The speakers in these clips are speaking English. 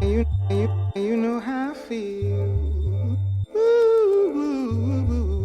You know how I feel. Ooh, ooh, ooh.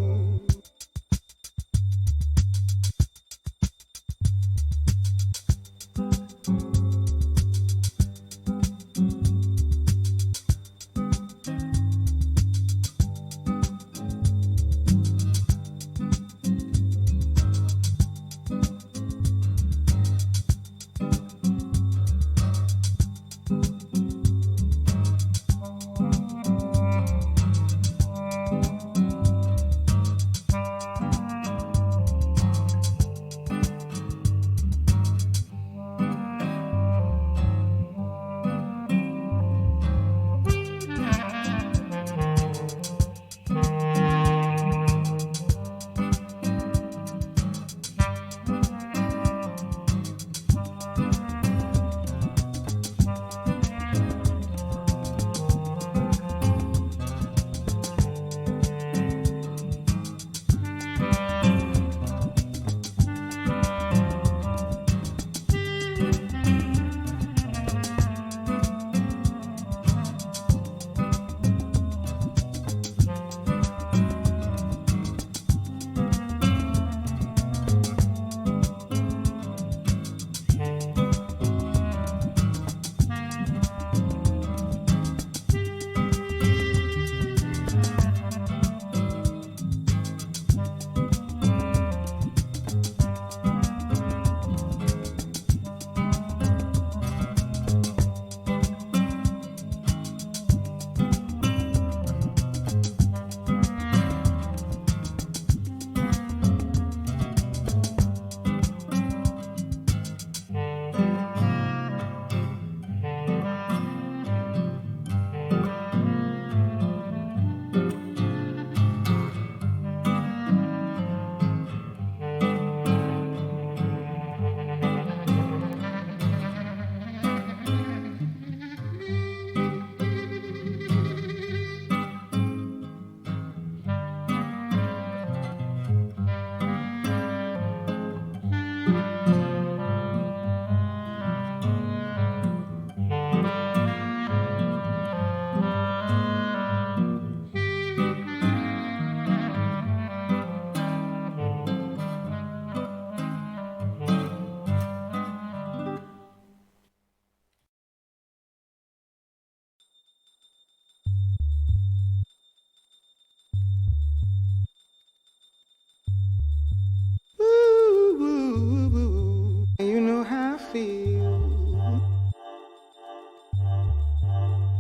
Ooh, ooh, ooh. You know how I feel.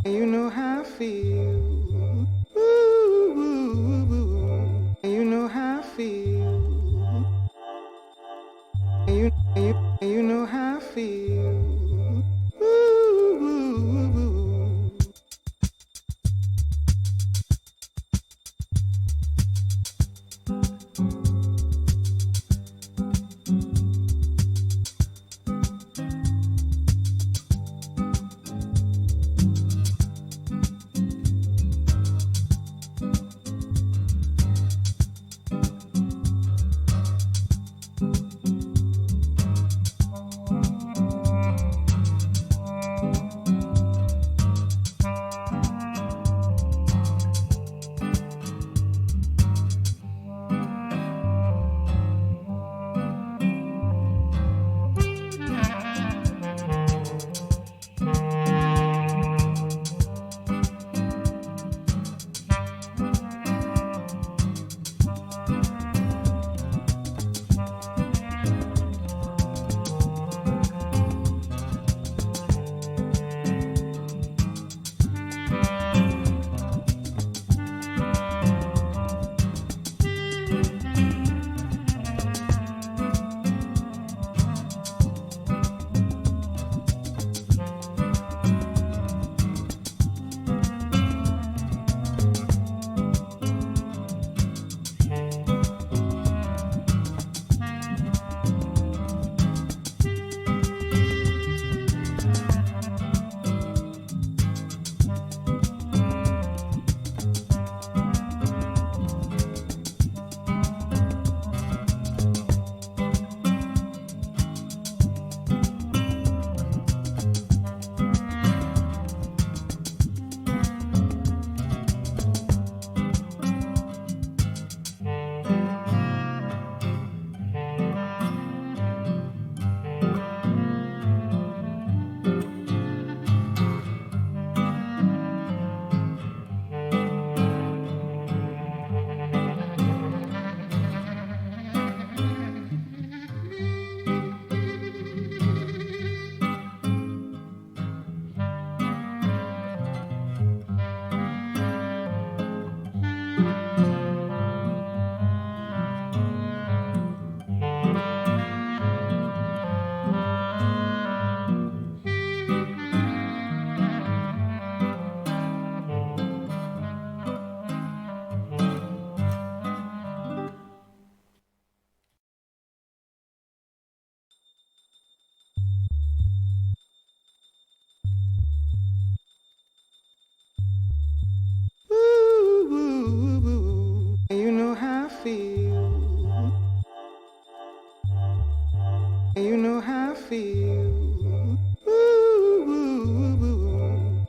You know how I feel. Ooh, ooh, ooh. You know how I feel. You know how I feel. Ooh, ooh, ooh. You know how I feel. You know how I feel.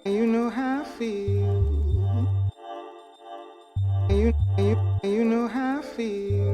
You know how I feel. You know how I feel.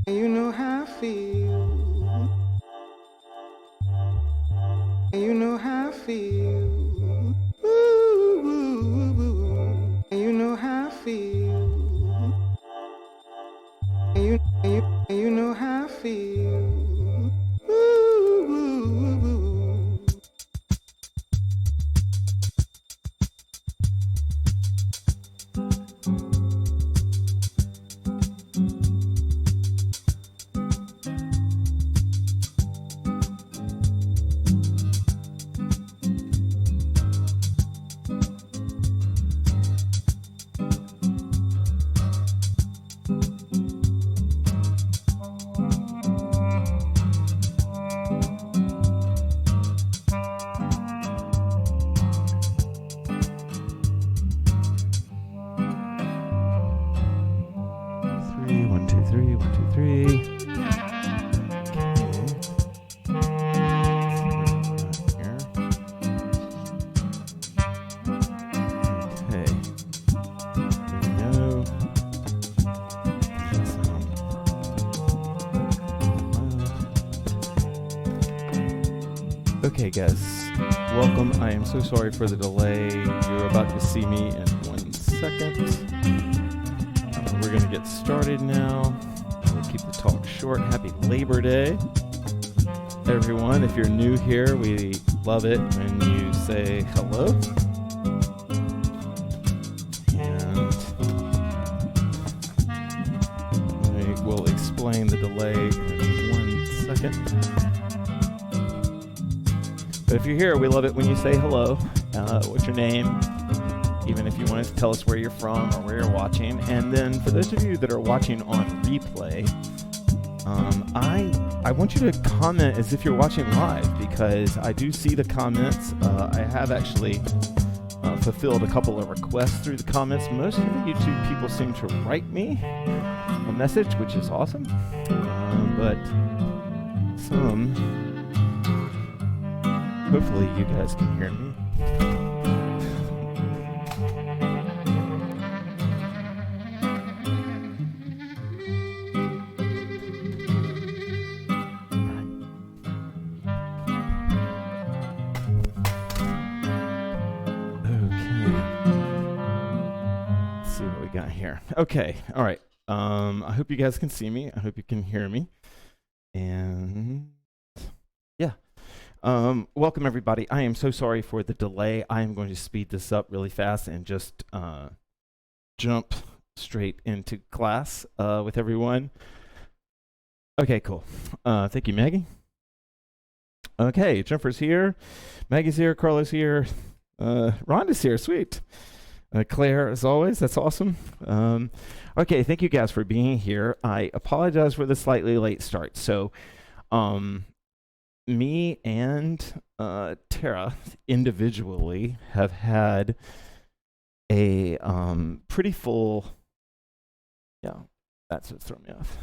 You know how I feel. You know how I feel. You know how I feel. You know how I feel. Okay, guys, welcome. I am so sorry for the delay. You're about to see me in 1 second. We're going to get started now. We'll keep the talk short. Happy Labor Day, everyone. If you're new here, we love it when you say hello. And I will explain the delay in 1 second. But if you're here, we love it when you say hello. What's your name? Even if you wanted to tell us where you're from or where you're watching. And then for those of you that are watching on replay, I want you to comment as if you're watching live, because I do see the comments. I have actually fulfilled a couple of requests through the comments. Most of the YouTube people seem to write me a message, which is awesome. But some, hopefully you guys can hear me. Okay, all right. I hope you guys can see me. I hope you can hear me. And yeah, welcome everybody. I am so sorry for the delay. I am going to speed this up really fast and just jump straight into class with everyone. Okay, cool. Thank you, Maggie. Okay, Jennifer's here. Maggie's here. Carla's here. Rhonda's here. Sweet. Claire, as always, that's awesome. Okay, thank you guys for being here. I apologize for the slightly late start. So, me and Tara individually have had a pretty full, yeah, that's what's throwing me off.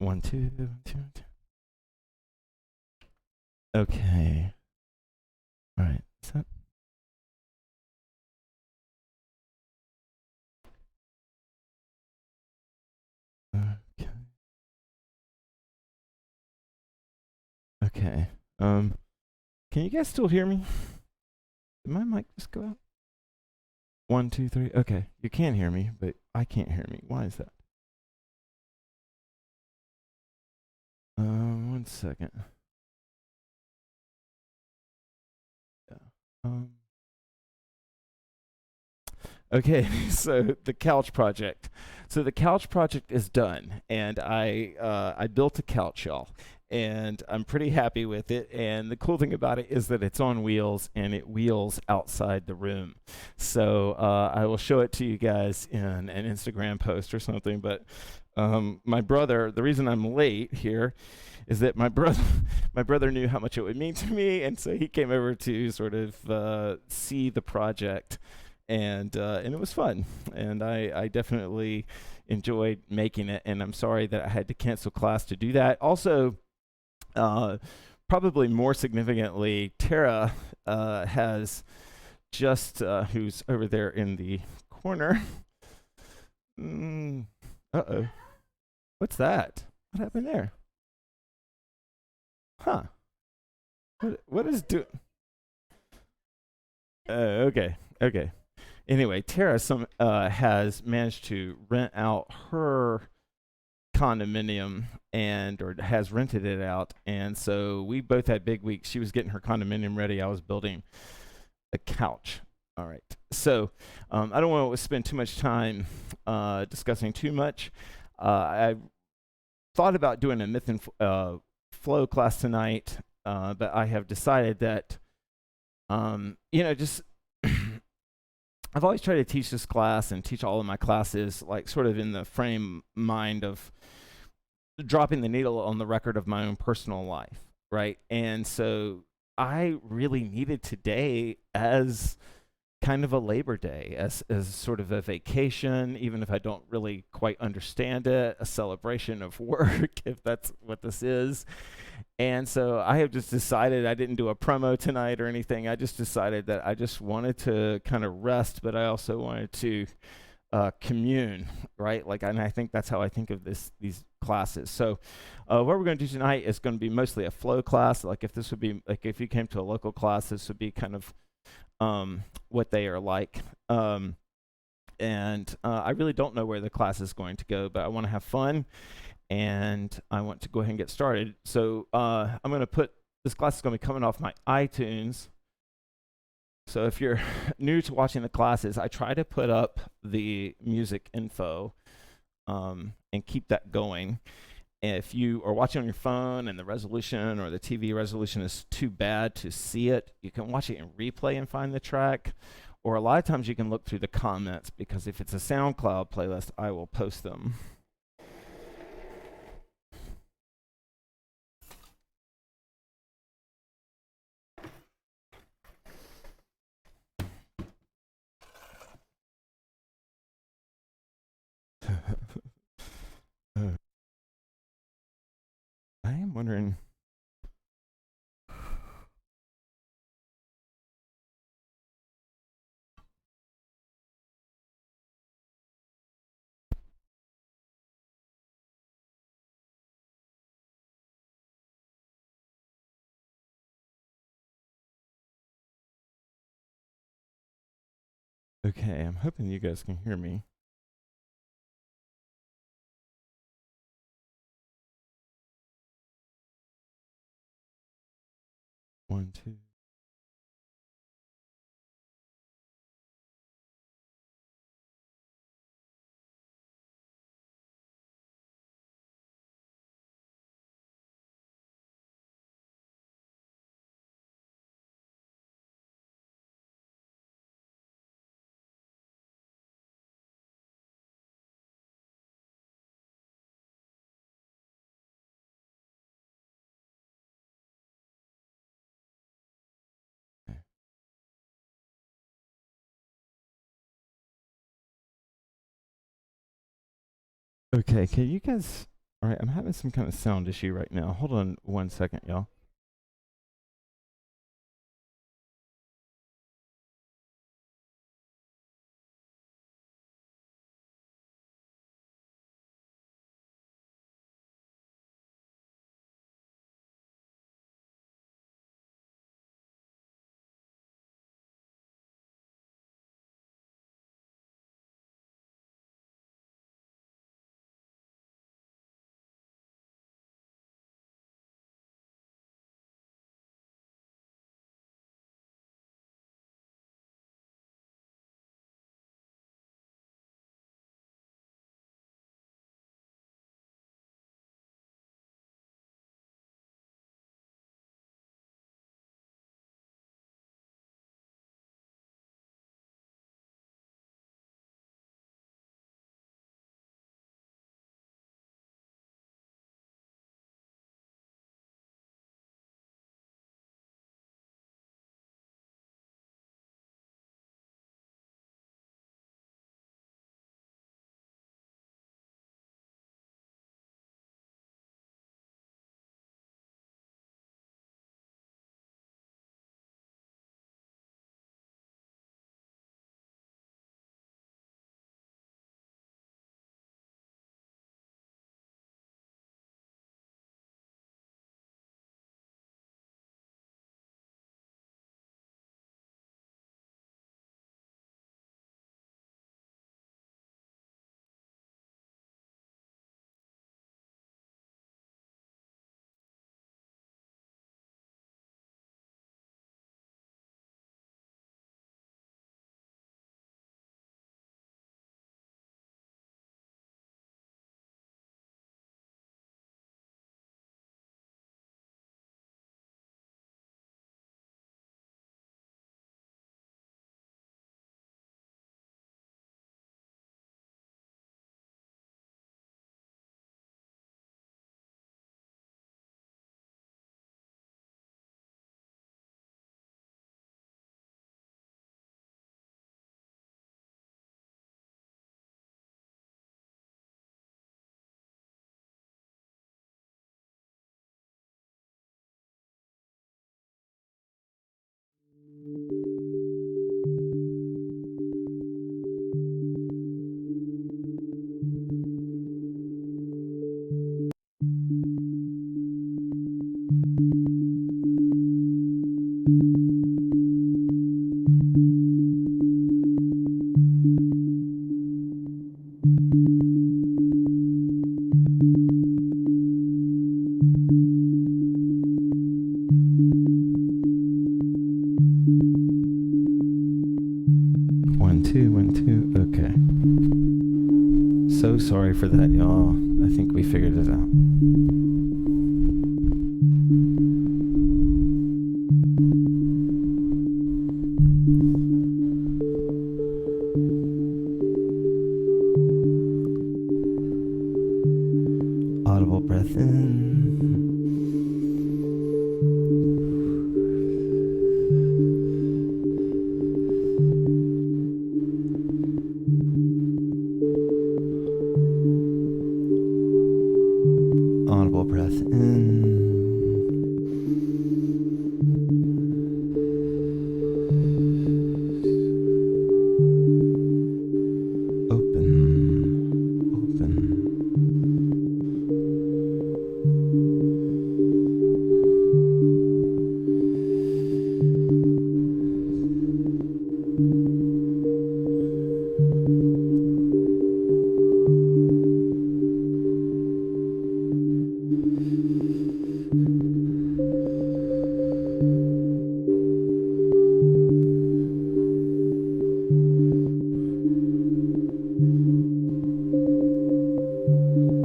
1, 2, 2, 2. Okay. All right. Is that? Okay. Okay. Can you guys still hear me? Did my mic just go out? 1, 2, 3. Okay. You can hear me, but I can't hear me. Why is that? 1 second. Yeah. Okay, so the couch project. So the couch project is done, and I built a couch, y'all, and I'm pretty happy with it. And the cool thing about it is that it's on wheels, and it wheels outside the room. So I will show it to you guys in an Instagram post or something. But my brother, the reason I'm late here is that my brother knew how much it would mean to me, and so he came over to sort of see the project. And it was fun, and I definitely enjoyed making it, and I'm sorry that I had to cancel class to do that. Also, probably more significantly, Tara has just, who's over there in the corner. Uh-oh. What's that? What happened there? Huh. What is okay. Anyway, Tara has managed to rent out her condominium or has rented it out. And so we both had big weeks. She was getting her condominium ready. I was building a couch. All right. So I don't want to spend too much time discussing too much. I thought about doing a Myth and Flow class tonight, but I have decided that, just I've always tried to teach this class and teach all of my classes like sort of in the frame mind of dropping the needle on the record of my own personal life, right? And so I really needed today as kind of a Labor Day, as sort of a vacation, even if I don't really quite understand it, a celebration of work, if that's what this is. And so I have just decided, I didn't do a promo tonight or anything. I just decided that I just wanted to kind of rest, but I also wanted to commune, right? And I think that's how I think of these classes. So what we're going to do tonight is going to be mostly a flow class. Like if you came to a local class, this would be kind of what they are like. and I really don't know where the class is going to go, but I want to have fun, and I want to go ahead and get started. So I'm going to put this class is going to be coming off my iTunes. So if you're new to watching the classes, I try to put up the music info and keep that going. If you are watching on your phone and the resolution or the TV resolution is too bad to see it, you can watch it in replay and find the track. Or a lot of times you can look through the comments, because if it's a SoundCloud playlist, I will post them. I am wondering. Okay, I'm hoping you guys can hear me. One, two. Okay, can you guys? All right, I'm having some kind of sound issue right now. Hold on 1 second, y'all. So sorry for that, y'all. I think we figured it out. Audible breath in. Audible breath in.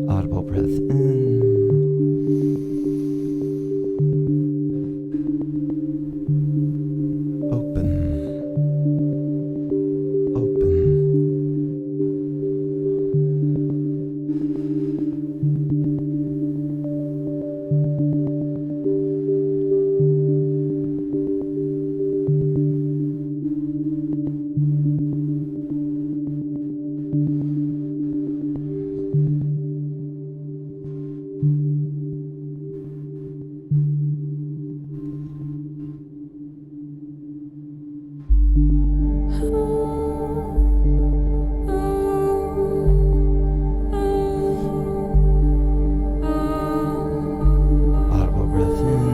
Audible breath in. Open. Audible breath in.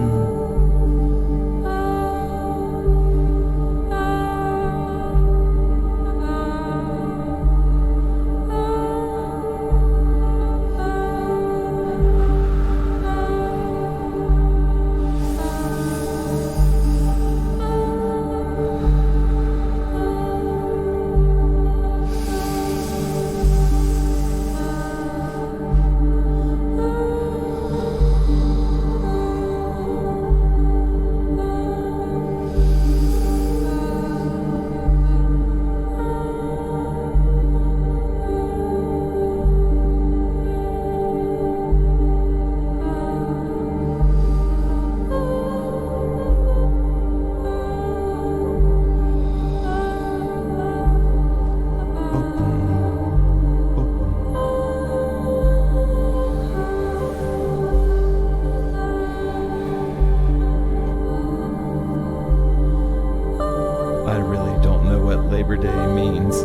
I really don't know what Labor Day means.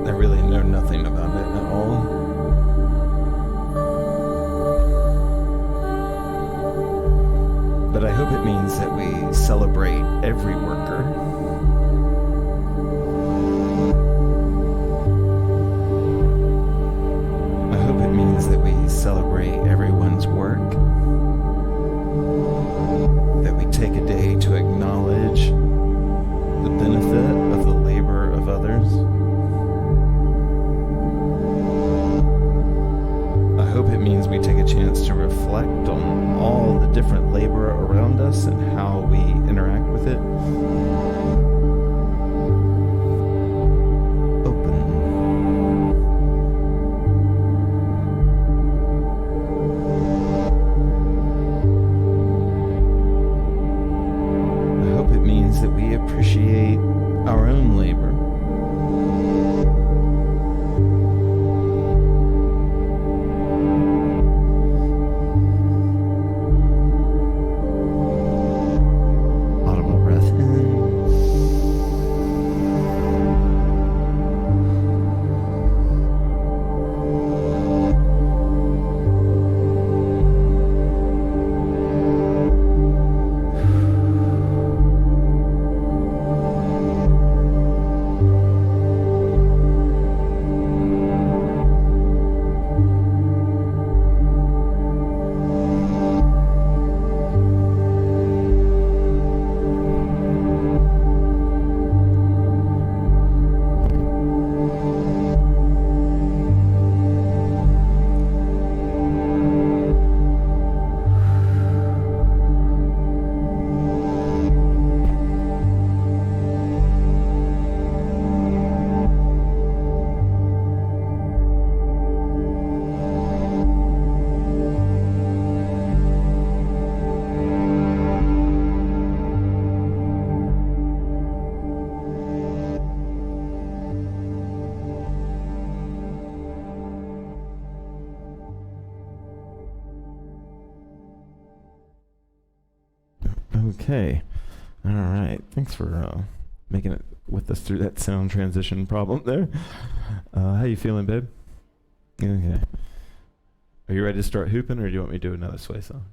I really know nothing about it at all. But I hope it means that we celebrate every worker. I hope it means that we celebrate everyone's work. That we take a day to acknowledge the benefit of the labor of others. I hope it means we take a chance to reflect on all the different labor around us and how we interact with it. That we appreciate our own labor. Audible breath in. Okay. All right. Thanks for making it with us through that sound transition problem there. How you feeling, babe? Okay. Are you ready to start hooping, or do you want me to do another sway song?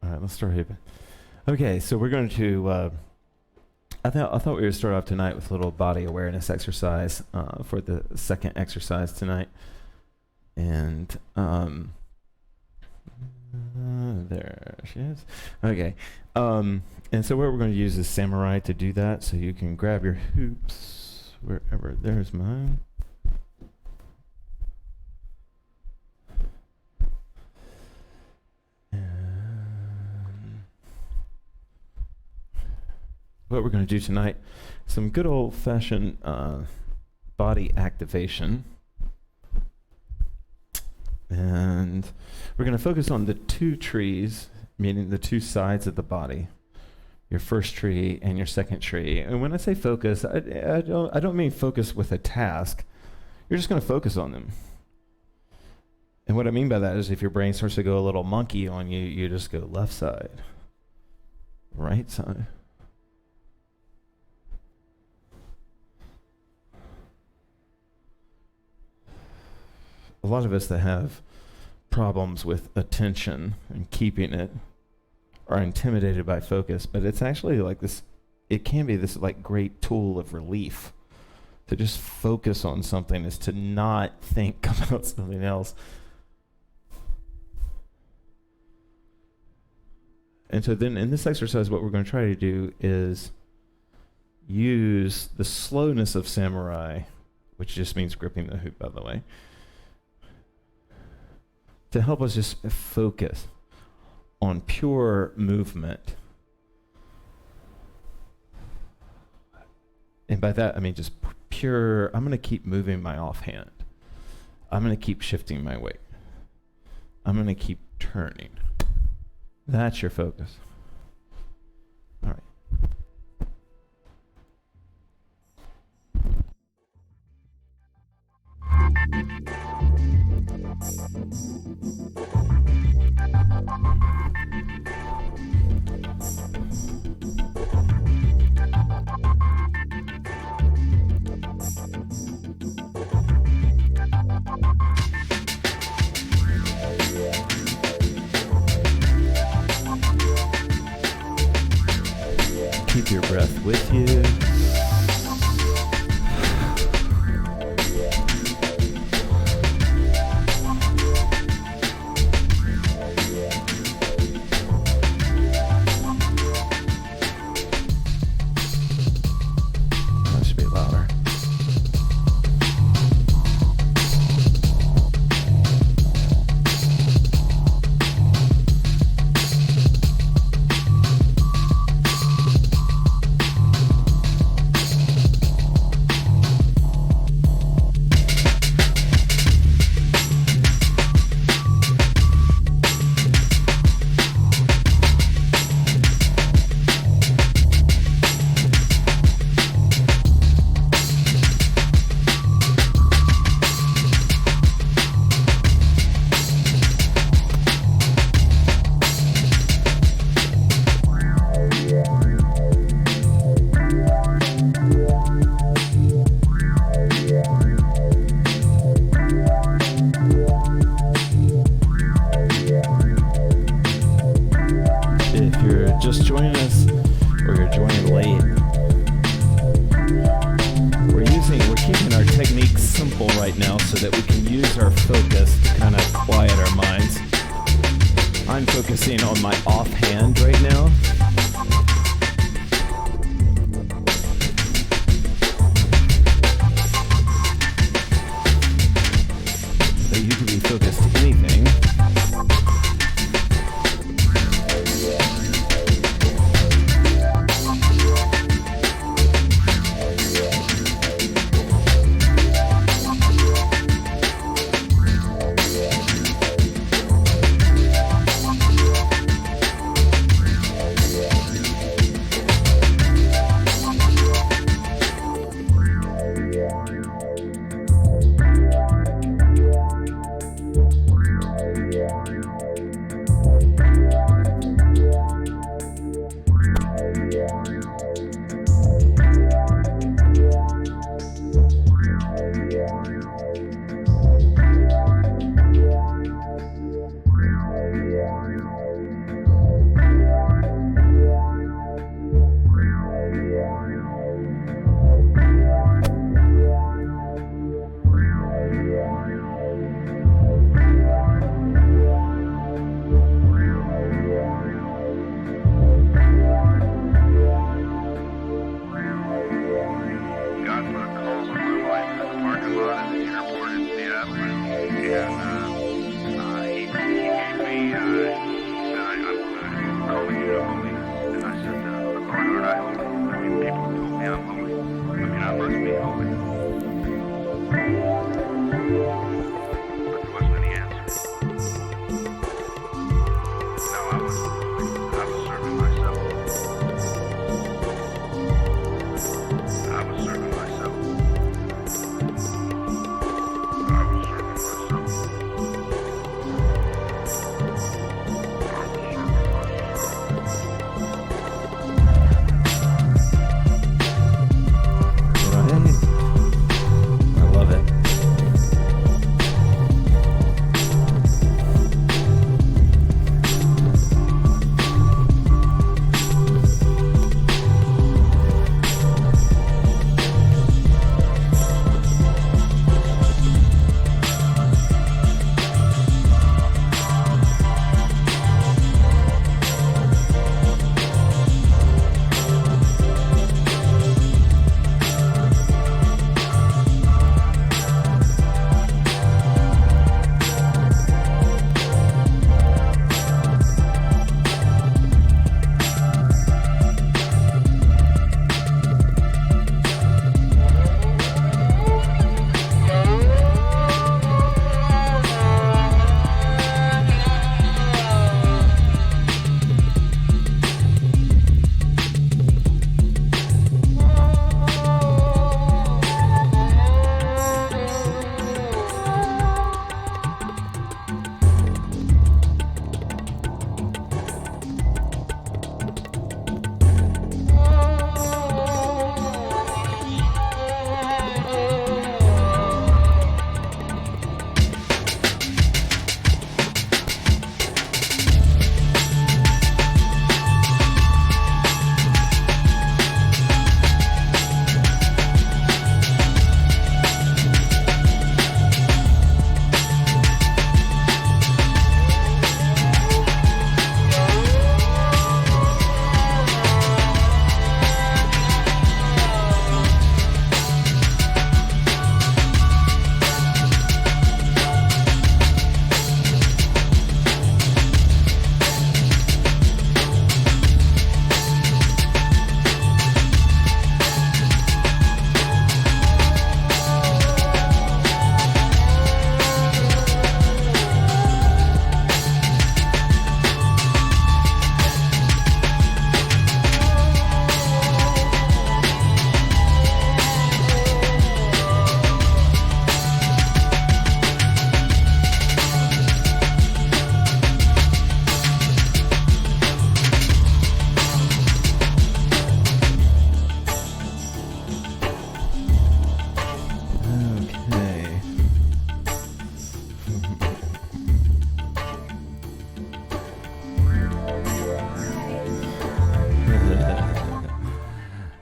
All right, let's start hooping. Okay, so we're going to. I thought we would start off tonight with a little body awareness exercise for the second exercise tonight, and there she is. Okay, and so what we're going to use is Samurai to do that. So you can grab your hoops wherever. There's mine. What we're going to do tonight, some good old-fashioned body activation. And we're going to focus on the two trees, meaning the two sides of the body, your first tree and your second tree. And when I say focus, I don't mean focus with a task. You're just going to focus on them. And what I mean by that is if your brain starts to go a little monkey on you, you just go left side, right side. A lot of us that have problems with attention and keeping it are intimidated by focus, but it's actually like this, it can be this like great tool of relief. To just focus on something is to not think about something else. And so then in this exercise, what we're going to try to do is use the slowness of Samurai, which just means gripping the hoop, by the way, to help us just focus on pure movement. And by that, I mean just pure, I'm going to keep moving my offhand. I'm going to keep shifting my weight. I'm going to keep turning. That's your focus. All right. Keep your breath with you. That should be louder. Just joining us, or you're joining late, we're keeping our technique simple right now so that we can use our focus to kind of quiet our minds. I'm focusing on my offhand right now. So you can be focused to anything. But there wasn't any answer. No, I wasn't moving. I was serving myself. I was serving myself. I was serving myself. I love it.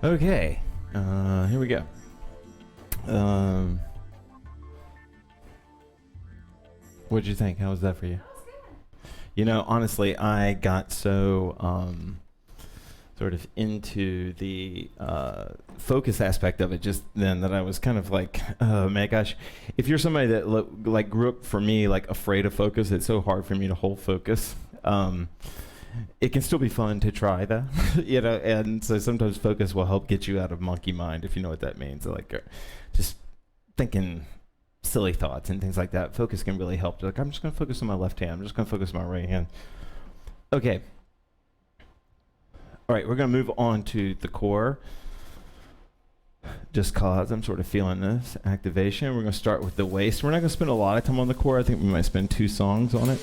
Okay, here we go. What'd you think? How was that for you? You know, honestly, I got so sort of into the focus aspect of it just then that I was kind of like, oh my gosh, if you're somebody that like grew up, for me, like afraid of focus, it's so hard for me to hold focus. It can still be fun to try that, you know, and so sometimes focus will help get you out of monkey mind, if you know what that means. Like just thinking silly thoughts and things like that. Focus can really help. Like, I'm just going to focus on my left hand. I'm just going to focus on my right hand. Okay. All right, we're going to move on to the core. Just cause I'm sort of feeling this activation. We're going to start with the waist. We're not going to spend a lot of time on the core. I think we might spend 2 songs on it.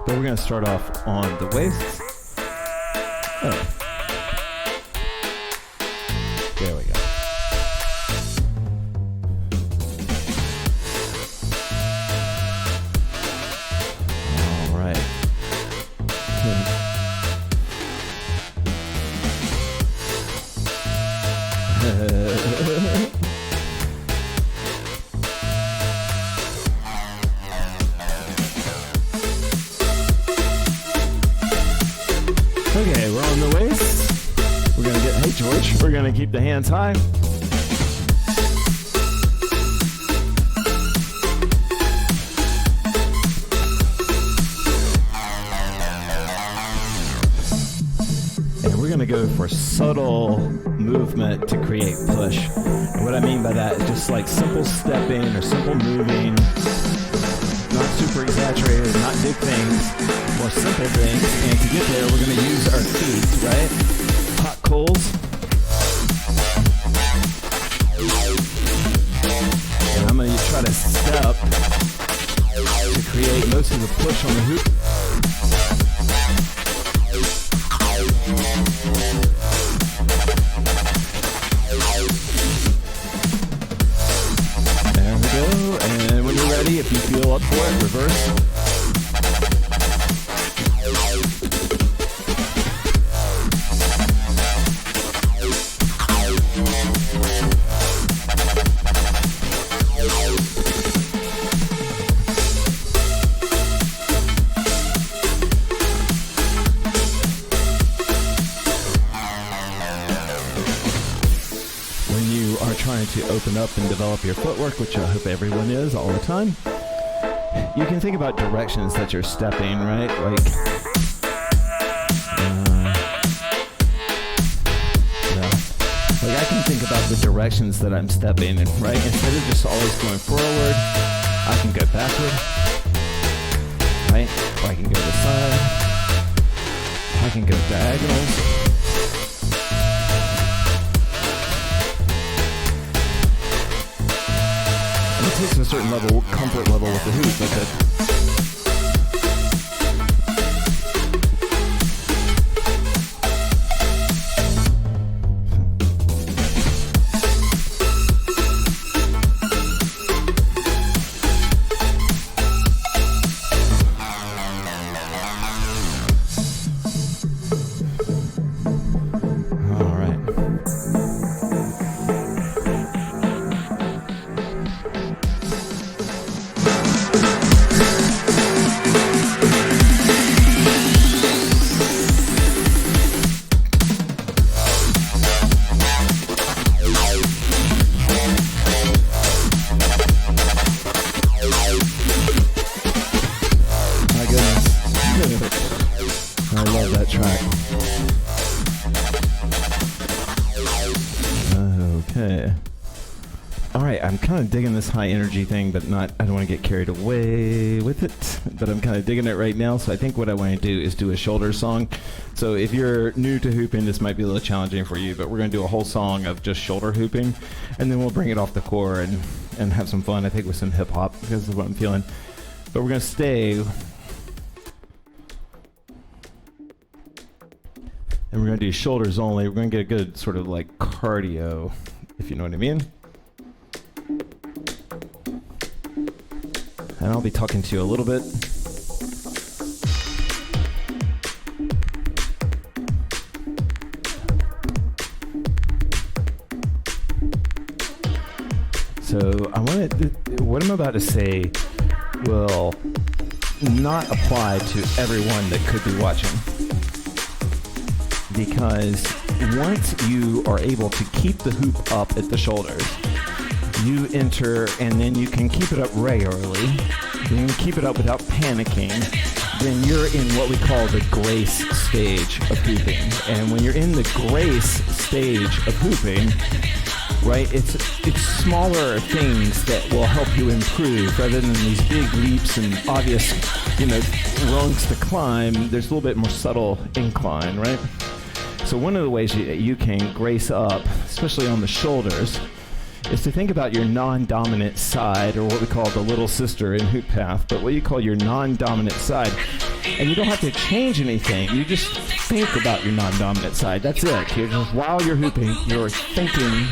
But we're going to start off on the waist. Oh. There we go. All right. Okay, we're on the waist. We're going to get, hey George, we're going to keep the hands high. And we're we're going to go for subtle movement to create push. And what I mean by that is just like simple stepping or simple moving, not super exaggerated, not big things, more simple things. And to get there, we're going to use our feet, right? Hot coals. And I'm going to try to step to create most of the push on the hoop. There we go. And when you're ready, if you feel up for it, reverse. Trying to open up and develop your footwork, which I hope everyone is all the time. You can think about directions that you're stepping, right? Like, I can think about the directions that I'm stepping in, right? Instead of just always going forward, I can go backward, right? Or I can go to the side. I can go diagonals. It takes a certain level, comfort level with the hoop, but I love that track. Okay. All right, I'm kind of digging this high energy thing, but I don't want to get carried away with it, but I'm kind of digging it right now. So I think what I want to do is do a shoulder song. So if you're new to hooping, this might be a little challenging for you, but we're going to do a whole song of just shoulder hooping, and then we'll bring it off the core and have some fun, I think, with some hip hop, because of what I'm feeling. But we're going to stay. And we're going to do shoulders only. We're going to get a good sort of like cardio, if you know what I mean. And I'll be talking to you a little bit. So what I'm about to say will not apply to everyone that could be watching. Because once you are able to keep the hoop up at the shoulders, you enter, and then you can keep it up regularly, you can keep it up without panicking, then you're in what we call the grace stage of hooping. And when you're in the grace stage of hooping, right, it's smaller things that will help you improve rather than these big leaps and obvious, rungs to climb. There's a little bit more subtle incline, right? So one of the ways you can grace up, especially on the shoulders, is to think about your non-dominant side, or what we call the little sister in HoopPath, but what you call your non-dominant side. And you don't have to change anything. You just think about your non-dominant side. That's it. You're just, while you're hooping, you're thinking.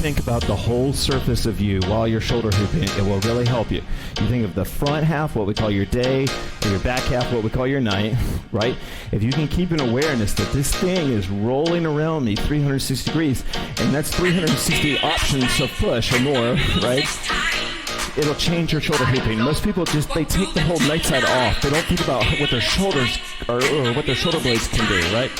think about the whole surface of you while you're shoulder hooping, it will really help you. You think of the front half, what we call your day, or your back half, what we call your night, right? If you can keep an awareness that this thing is rolling around me 360 degrees, and that's 360 options of push or more, right? It'll change your shoulder hooping. Most people they take the whole night side off. They don't think about what their shoulders or what their shoulder blades can do, right?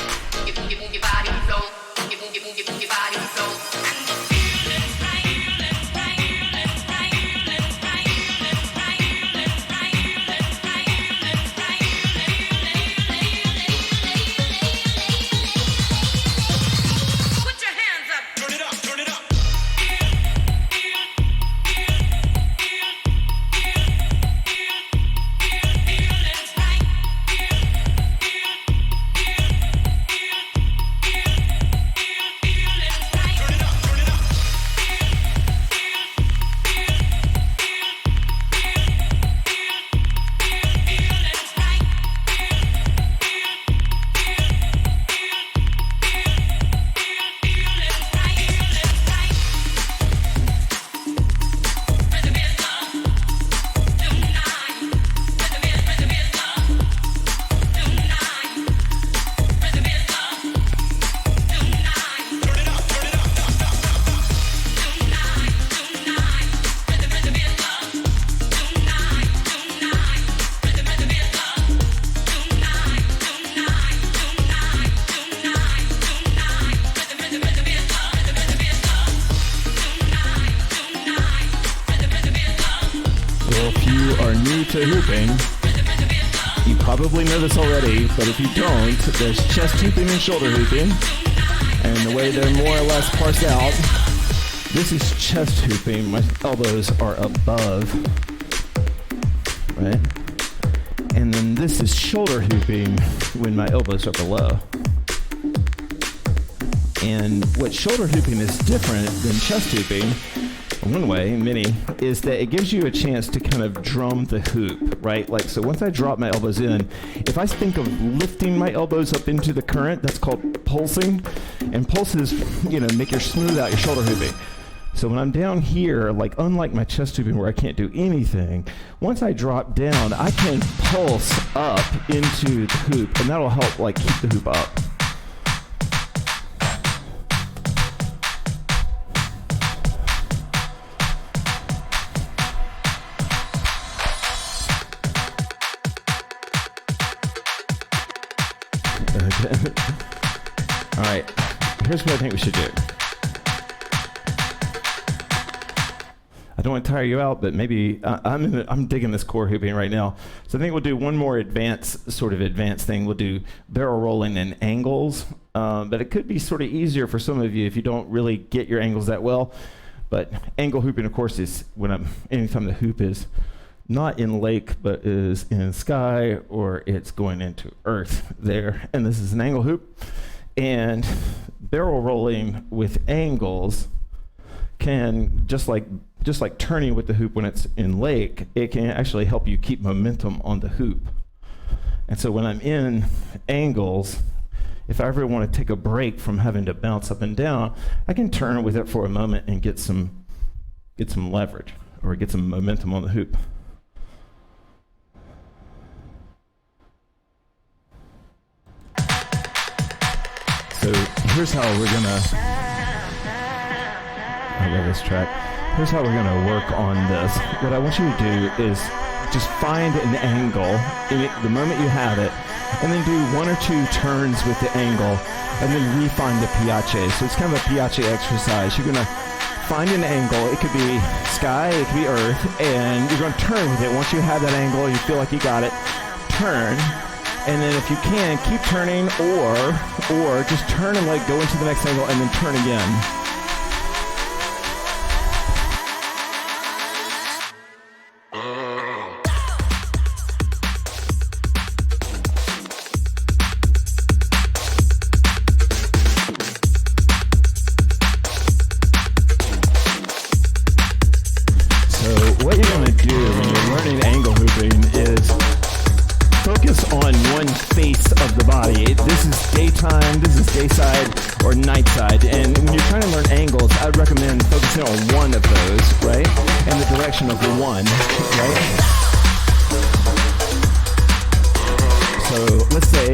To hooping, you probably know this already, but if you don't, there's chest hooping and shoulder hooping, and the way they're more or less parsed out, this is chest hooping. My elbows are above, right? And then this is shoulder hooping when my elbows are below. And what shoulder hooping is different than chest hooping, one way, many, is that it gives you a chance to kind of drum the hoop, right? Like, so once I drop my elbows in, if I think of lifting my elbows up into the current, that's called pulsing. And pulses, make your smooth out your shoulder hooping. So when I'm down here, like unlike my chest hooping where I can't do anything, once I drop down, I can pulse up into the hoop, and that'll help like keep the hoop up. All right, here's what I think we should do. I don't want to tire you out, but maybe I'm digging this core hooping right now. So I think we'll do one more advanced thing. We'll do barrel rolling and angles, but it could be sort of easier for some of you if you don't really get your angles that well. But angle hooping, of course, is anytime the hoop is not in lake, but is in sky, or it's going into earth there. And this is an angle hoop. And barrel rolling with angles can, just like turning with the hoop when it's in lake, it can actually help you keep momentum on the hoop. And so when I'm in angles, if I ever want to take a break from having to bounce up and down, I can turn with it for a moment and get some leverage or get some momentum on the hoop. So here's how we're gonna, I love this track. Here's how we're gonna work on this. What I want you to do is just find an angle the moment you have it, and then do one or two turns with the angle, and then refine the piace. So it's kind of a piace exercise. You're gonna find an angle. It could be sky, it could be earth, and you're gonna turn with it. Once you have that angle, you feel like you got it, turn. And then if you can, keep turning, or just turn and go into the next angle and then turn again. So what you're going to do when you're learning angle hooping is focus on one face of the body. This is daytime, this is dayside, or night side. And when you're trying to learn angles, I would recommend focusing on one of those, right? And the direction of the one, right? So let's say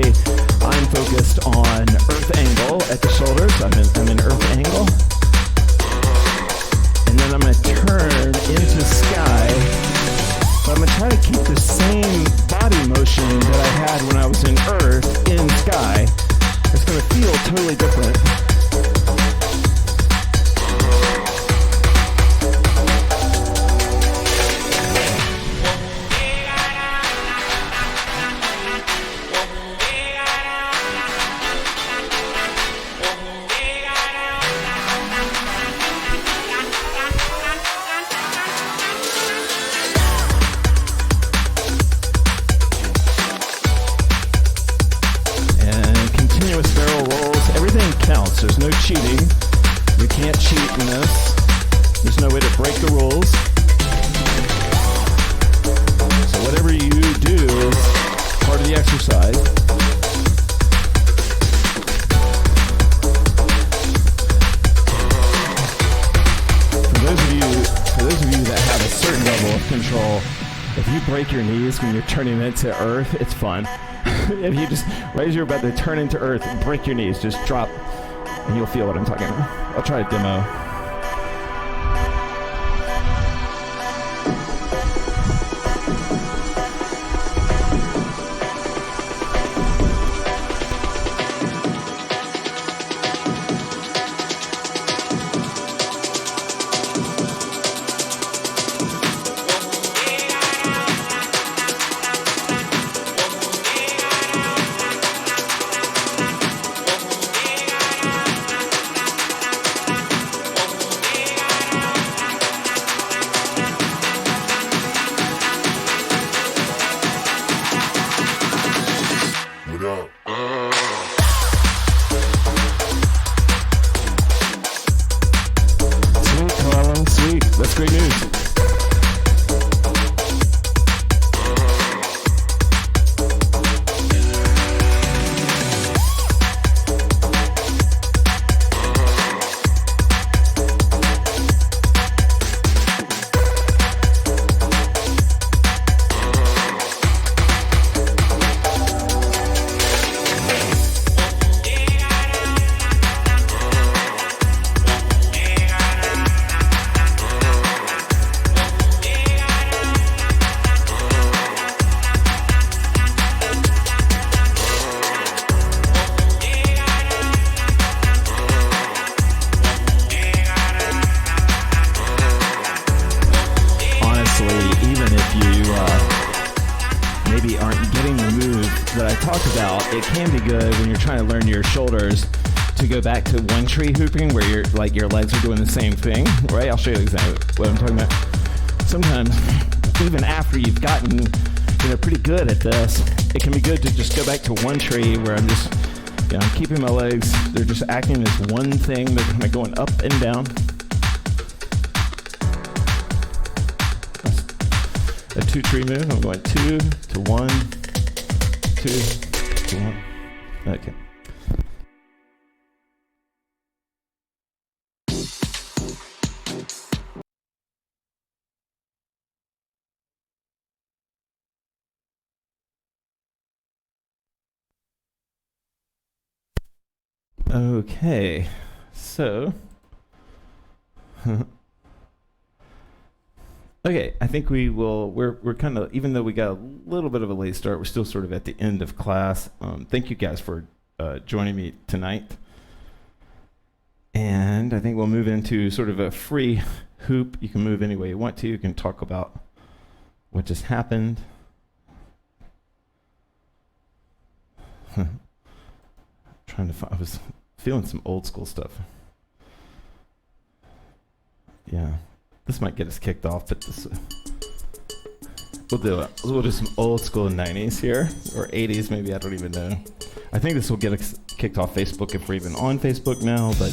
I'm focused on earth angle at the shoulders. I'm in earth angle. And then I'm going to turn into sky. But I'm going to try to keep the same body motion that I had when I was in earth in sky. It's going to feel totally different. There's no cheating. You can't cheat in this. There's no way to break the rules. So whatever you do is part of the exercise. For those of you that have a certain level of control, if you break your knees when you're turning into earth, it's fun. If you just, right as you're about to turn into earth, break your knees, just drop, and you'll feel what I'm talking about. I'll try a demo. That's great news. It can be good when you're trying to learn your shoulders to go back to one tree hooping where your legs are doing the same thing, right? I'll show you exactly what I'm talking about. Sometimes, even after you've gotten pretty good at this, it can be good to just go back to one tree where I'm just I'm keeping my legs, they're just acting as one thing, they're kind of going up and down. A 2-tree move, I'm going 2 to 1, 2 to 1. Okay. Okay, so okay, I think we're kind of, even though we got a little bit of a late start, we're still sort of at the end of class. Thank you guys for joining me tonight. And I think we'll move into sort of a free hoop. You can move any way you want to. You can talk about what just happened. Trying to find, I was feeling some old school stuff. Yeah. This might get us kicked off, but this, we'll do it. We'll do some old school 90s here, or 80s maybe, I don't even know. I think this will get us kicked off Facebook if we're even on Facebook now, but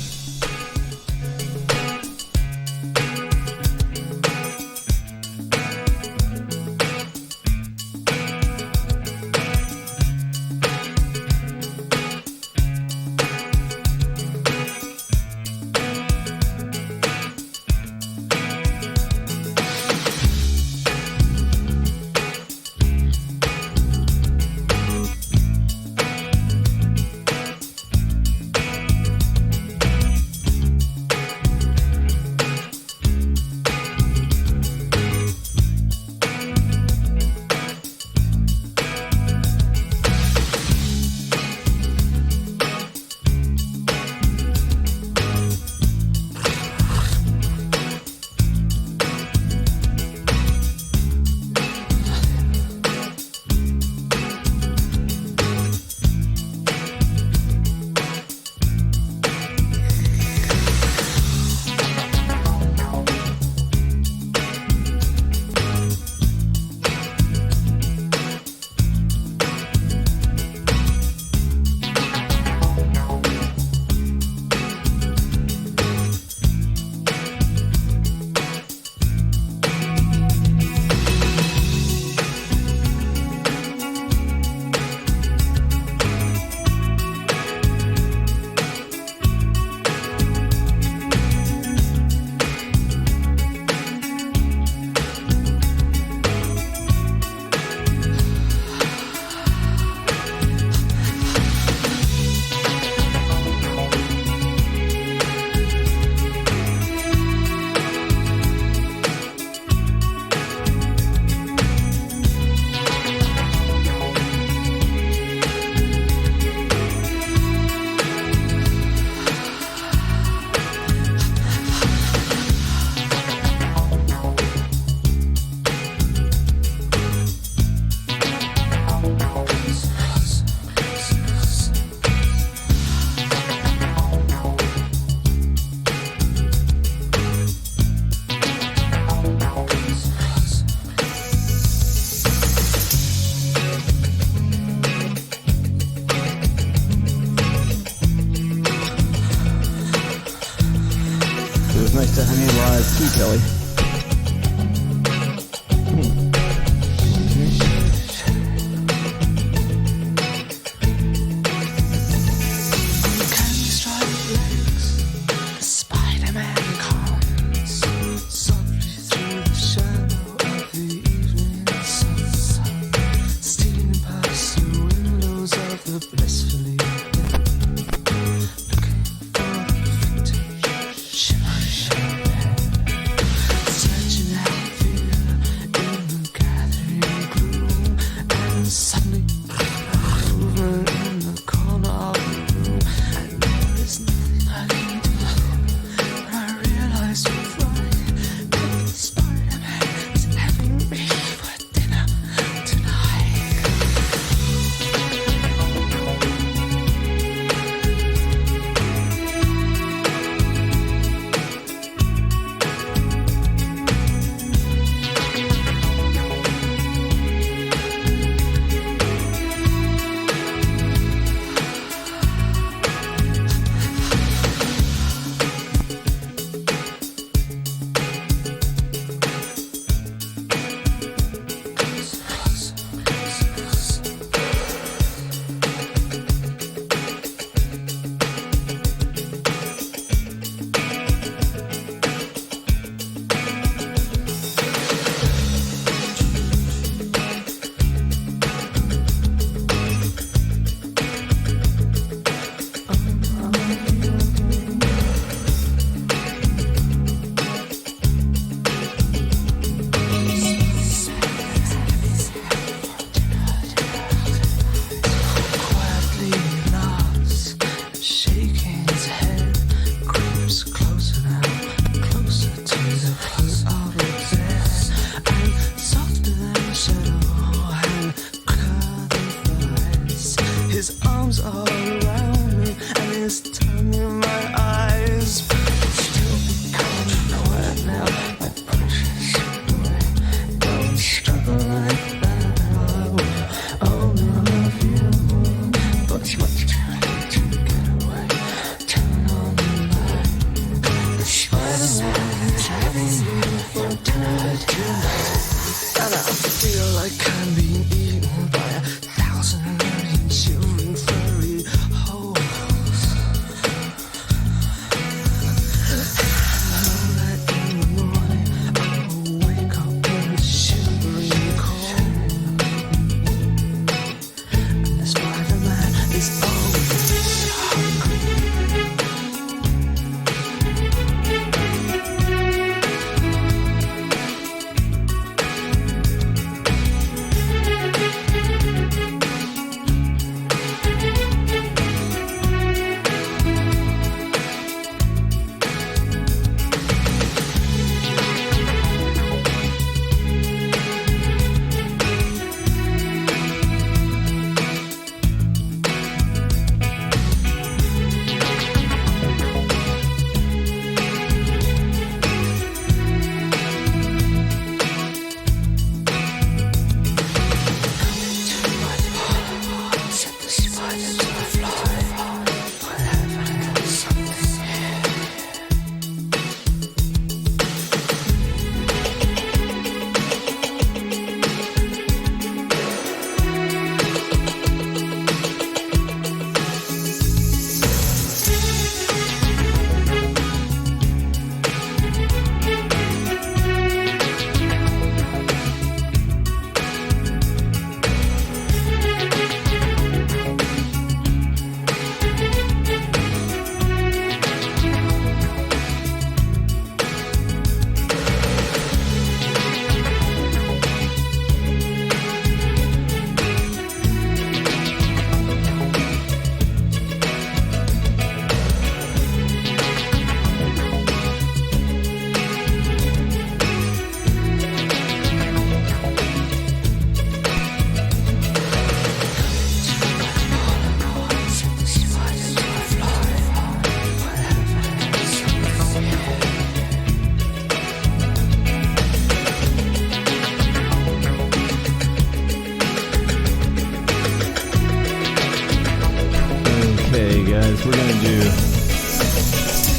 eyes too, Kelly.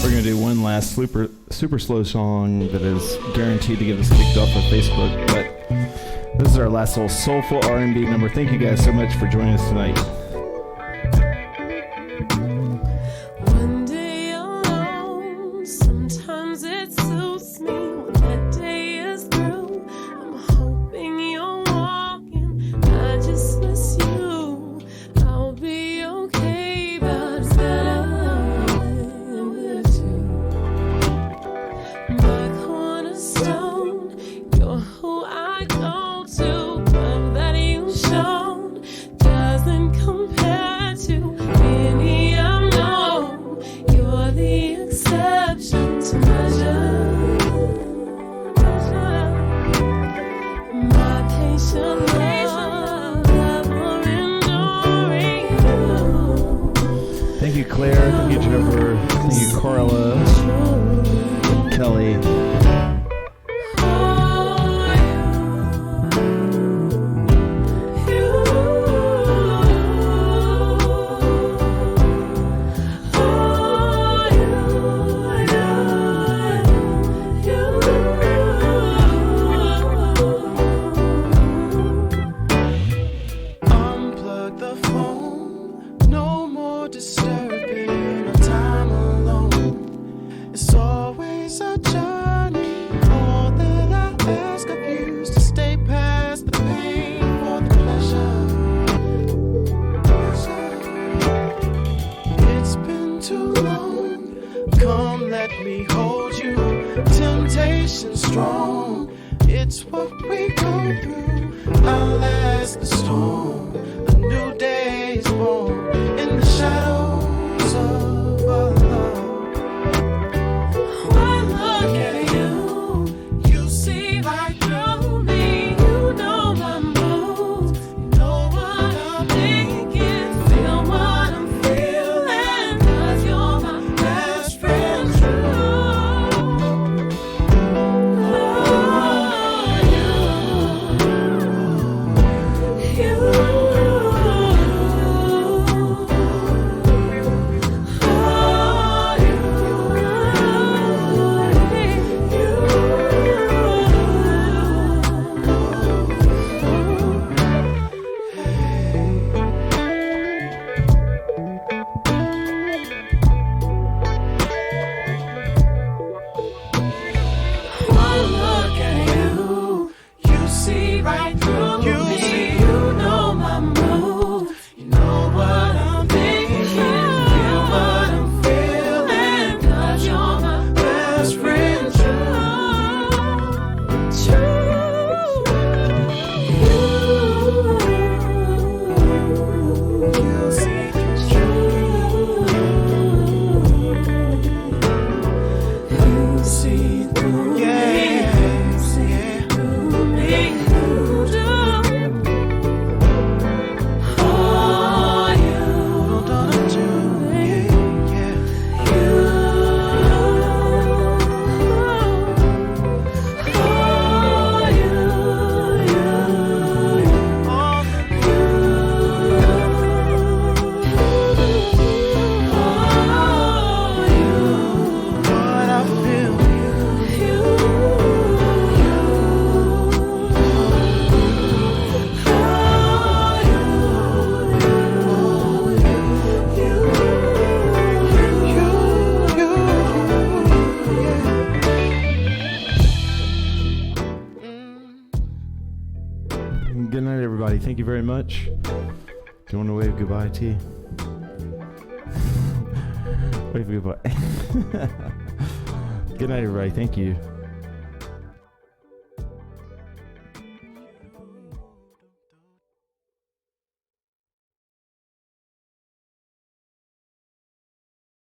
We're going to do one last super slow song that is guaranteed to get us kicked off of Facebook, but this is our last little soulful R&B number. Thank you guys so much for joining us tonight. One day alone, sometimes it suits me. When that day is through, I'm hoping you're walking. I just miss you. I'll be okay, but it's better with you. My cornerstone, you're who I go to. Love that you've shown doesn't compare to any I've known. You're the exception to measure. My patient love, ever enduring. Thank you, Claire. Thank you, Jennifer. Thank you, Carla. Kelly. Unplug the phone, no more disturbing our time alone. It's always a journey. All that I ask of you is to stay past the pain for the pleasure. It's been too long. Come, let me hold you. Temptation strong. It's what we go through. I'll last the storm. A new day is born in the shadows of our love. One look at you, you see right through me. You know my moves, you know what I'm thinking, feel what I'm feeling, 'cause you're my best friend One look at you, you see right through me. You know my moves, you know what I'm thinking, feel what I'm feeling, 'cause you're my best friend, you see you see through me, you see through me, you do. Oh, you don't do it, yeah. What I feel. Good night, everybody. Thank you very much. Do you want to wave goodbye, T? Wave goodbye. Good night, everybody. Thank you.